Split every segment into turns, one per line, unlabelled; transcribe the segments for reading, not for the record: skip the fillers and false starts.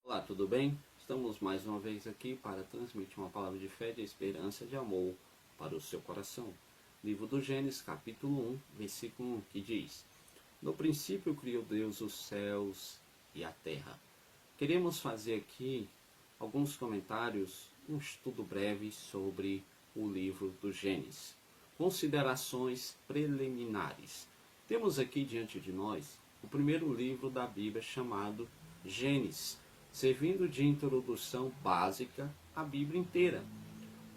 Olá, tudo bem? Estamos mais uma vez aqui para transmitir uma palavra de fé, de esperança e de amor para o seu coração. Livro do Gênesis, capítulo 1, versículo 1, que diz: No princípio criou Deus os céus e a terra. Queremos fazer aqui alguns comentários, um estudo breve sobre o livro do Gênesis. Considerações preliminares. Temos aqui diante de nós o primeiro livro da Bíblia chamado Gênesis, servindo de introdução básica à Bíblia inteira.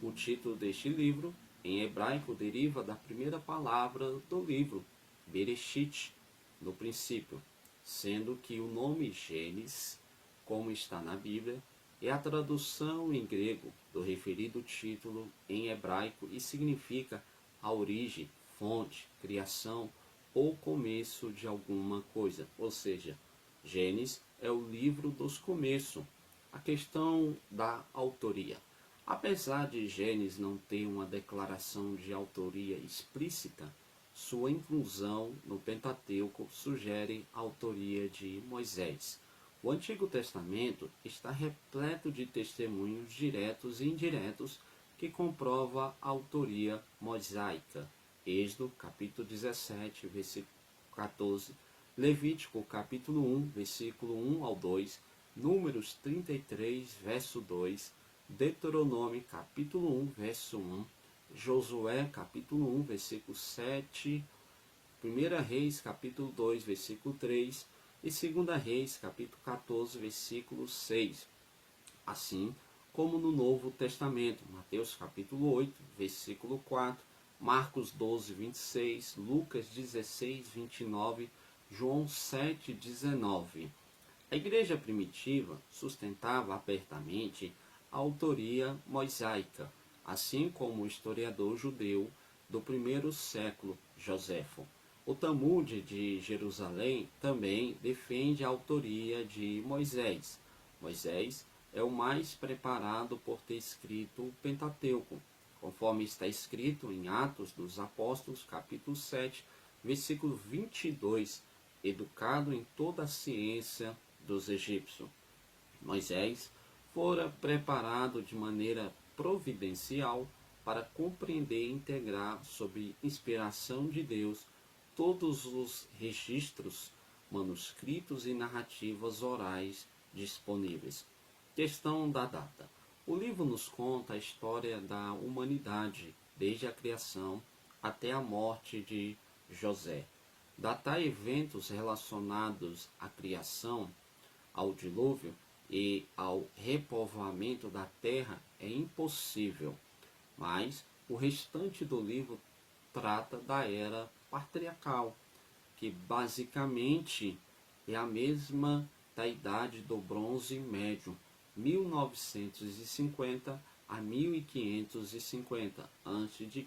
O título deste livro, em hebraico, deriva da primeira palavra do livro, Bereshit, no princípio, sendo que o nome Gênesis, como está na Bíblia, é a tradução em grego do referido título em hebraico e significa a origem, fonte, criação ou começo de alguma coisa, ou seja, Gênesis é o livro dos começos. A questão da autoria. Apesar de Gênesis não ter uma declaração de autoria explícita, sua inclusão no Pentateuco sugere a autoria de Moisés. O Antigo Testamento está repleto de testemunhos diretos e indiretos que comprova a autoria mosaica. Êxodo, capítulo 17, versículo 14, Levítico, capítulo 1, versículo 1 ao 2, Números 33, verso 2, Deuteronômio, capítulo 1, verso 1, Josué, capítulo 1, versículo 7, 1 Reis, capítulo 2, versículo 3 e 2 Reis, capítulo 14, versículo 6. Assim como no Novo Testamento, Mateus, capítulo 8, versículo 4, Marcos 12, 26, Lucas 16, 29, João 7, 19. A igreja primitiva sustentava abertamente a autoria mosaica, assim como o historiador judeu do primeiro século, Joséfo. O Talmud de Jerusalém também defende a autoria de Moisés. Moisés é o mais preparado por ter escrito o Pentateuco, conforme está escrito em Atos dos Apóstolos, capítulo 7, versículo 22, educado em toda a ciência dos egípcios. Moisés fora preparado de maneira providencial para compreender e integrar, sob inspiração de Deus, todos os registros, manuscritos e narrativas orais disponíveis. Questão da data. O livro nos conta a história da humanidade, desde a criação até a morte de José. Datar eventos relacionados à criação, ao dilúvio e ao repovoamento da terra é impossível, mas o restante do livro trata da era patriarcal, que basicamente é a mesma da Idade do Bronze Médio, 1950 a 1550 a.C.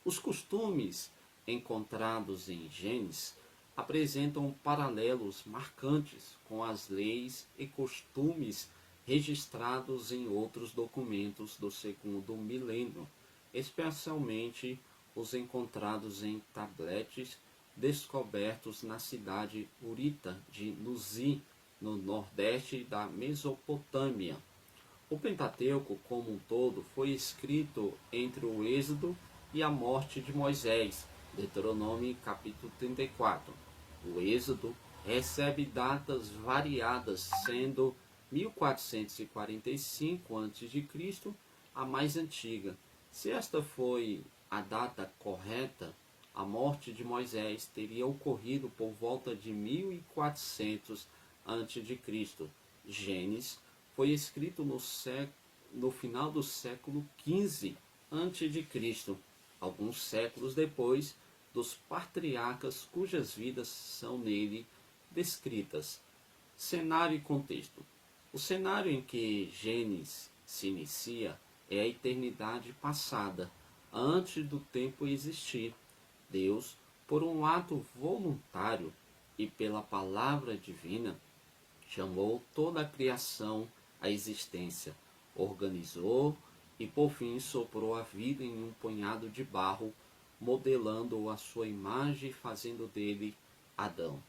Os costumes encontrados em Gênesis apresentam paralelos marcantes com as leis e costumes registrados em outros documentos do segundo milênio, especialmente os encontrados em tabletes descobertos na cidade Urita de Nuzi, no nordeste da Mesopotâmia. O Pentateuco, como um todo, foi escrito entre o Êxodo e a morte de Moisés, Deuteronômio capítulo 34. O Êxodo recebe datas variadas, sendo 1445 a.C. a mais antiga. Se esta foi a data correta, a morte de Moisés teria ocorrido por volta de 1400 a.C. Gênesis foi escrito no final do século XV a.C., alguns séculos depois dos patriarcas cujas vidas são nele descritas. Cenário e contexto. O cenário em que Gênesis se inicia é a eternidade passada, antes do tempo existir. Deus, por um ato voluntário e pela palavra divina, chamou toda a criação à existência, organizou e por fim soprou a vida em um punhado de barro, modelando-o à sua imagem e fazendo dele Adão.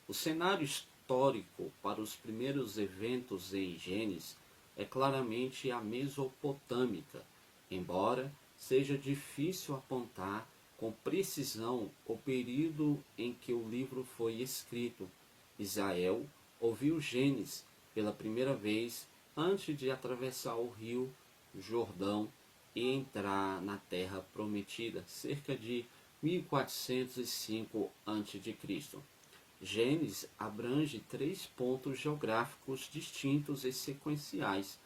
O cenário histórico para os primeiros eventos em Gênesis é claramente a mesopotâmica, embora seja difícil apontar com precisão o período em que o livro foi escrito. Israel ouviu Gênesis pela primeira vez antes de atravessar o rio Jordão e entrar na Terra Prometida, cerca de 1405 a.C. Gênesis abrange 3 pontos geográficos distintos e sequenciais: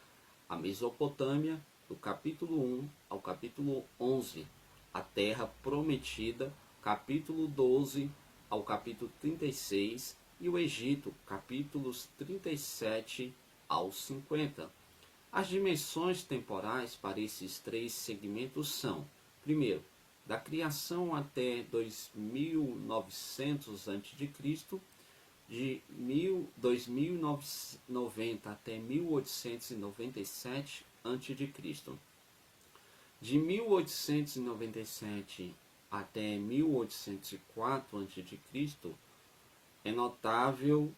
a Mesopotâmia, do capítulo 1 ao capítulo 11, a Terra Prometida, capítulo 12 ao capítulo 36, e o Egito, capítulos 37 ao 50. As dimensões temporais para esses 3 segmentos são: primeiro, da criação até 2900 a.C., de 2090 até 1897 a.C., de 1897 até 1804 a.C. É notável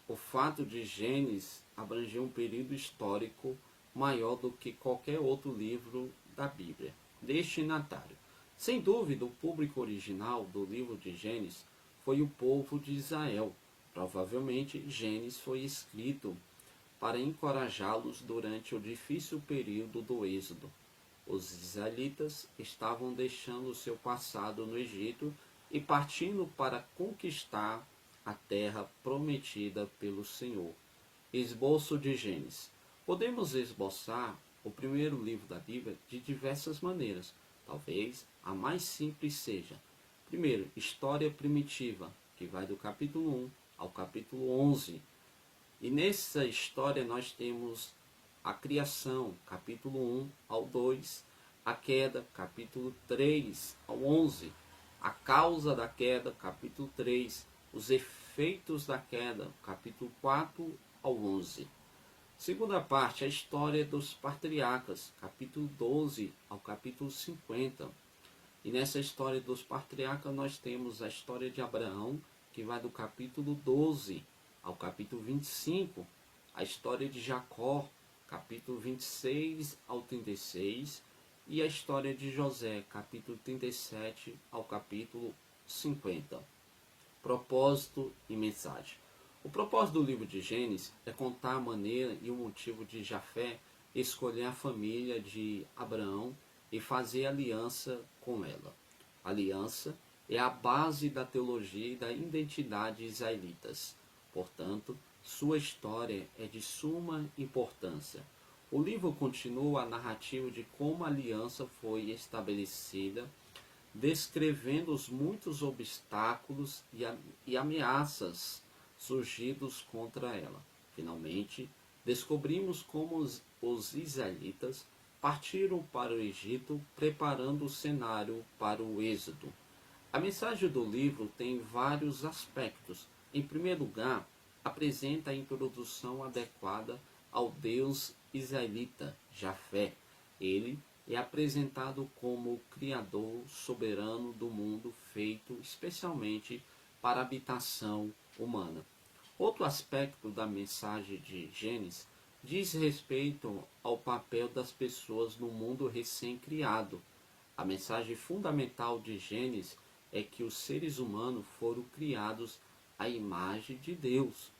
o fato de Gênesis abranger um período histórico maior do que qualquer outro livro da Bíblia. Destinatário: sem dúvida, o público original do livro de Gênesis foi o povo de Israel. Provavelmente, Gênesis foi escrito para encorajá-los durante o difícil período do Êxodo. Os israelitas estavam deixando seu passado no Egito e partindo para conquistar a terra prometida pelo Senhor. Esboço de Gênesis. Podemos esboçar o primeiro livro da Bíblia de diversas maneiras. Talvez a mais simples seja: primeiro, história primitiva, que vai do capítulo 1 ao capítulo 11. E nessa história nós temos a criação, capítulo 1 ao 2, a queda, capítulo 3 ao 11, a causa da queda, capítulo 3, os efeitos da queda, capítulo 4 ao 11. Segunda parte, a história dos patriarcas, capítulo 12 ao capítulo 50. E nessa história dos patriarcas nós temos a história de Abraão, que vai do capítulo 12 ao capítulo 25, a história de Jacó, capítulo 26 ao 36, e a história de José, capítulo 37 ao capítulo 50. Propósito e mensagem. O propósito do livro de Gênesis é contar a maneira e o motivo de Jafé escolher a família de Abraão e fazer aliança com ela. A aliança é a base da teologia e da identidade israelitas. Portanto, sua história é de suma importância. O livro continua a narrativa de como a aliança foi estabelecida, descrevendo os muitos obstáculos e ameaças surgidos contra ela. Finalmente, descobrimos como os israelitas partiram para o Egito, preparando o cenário para o êxodo. A mensagem do livro tem vários aspectos. Em primeiro lugar, apresenta a introdução adequada ao Deus israelita, Jafé. Ele é apresentado como o Criador soberano do mundo, feito especialmente para a habitação humana. Outro aspecto da mensagem de Gênesis diz respeito ao papel das pessoas no mundo recém-criado. A mensagem fundamental de Gênesis é que os seres humanos foram criados à imagem de Deus.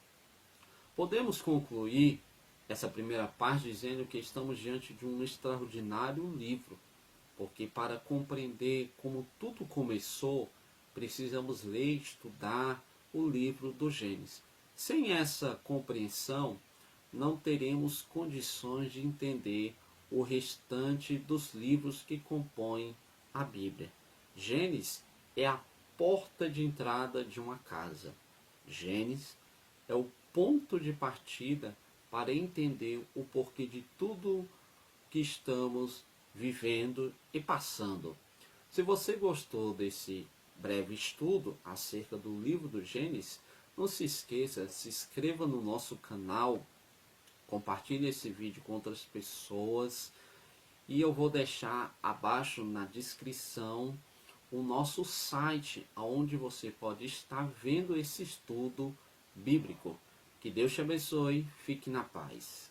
Podemos concluir essa primeira parte dizendo que estamos diante de um extraordinário livro, porque para compreender como tudo começou, precisamos ler e estudar o livro do Gênesis. Sem essa compreensão, não teremos condições de entender o restante dos livros que compõem a Bíblia. Gênesis é a porta de entrada de uma casa. Gênesis é o ponto de partida para entender o porquê de tudo que estamos vivendo e passando. Se você gostou desse breve estudo acerca do livro do Gênesis, não se esqueça, se inscreva no nosso canal, compartilhe esse vídeo com outras pessoas e eu vou deixar abaixo na descrição o nosso site, onde você pode estar vendo esse estudo bíblico. Que Deus te abençoe, fique na paz.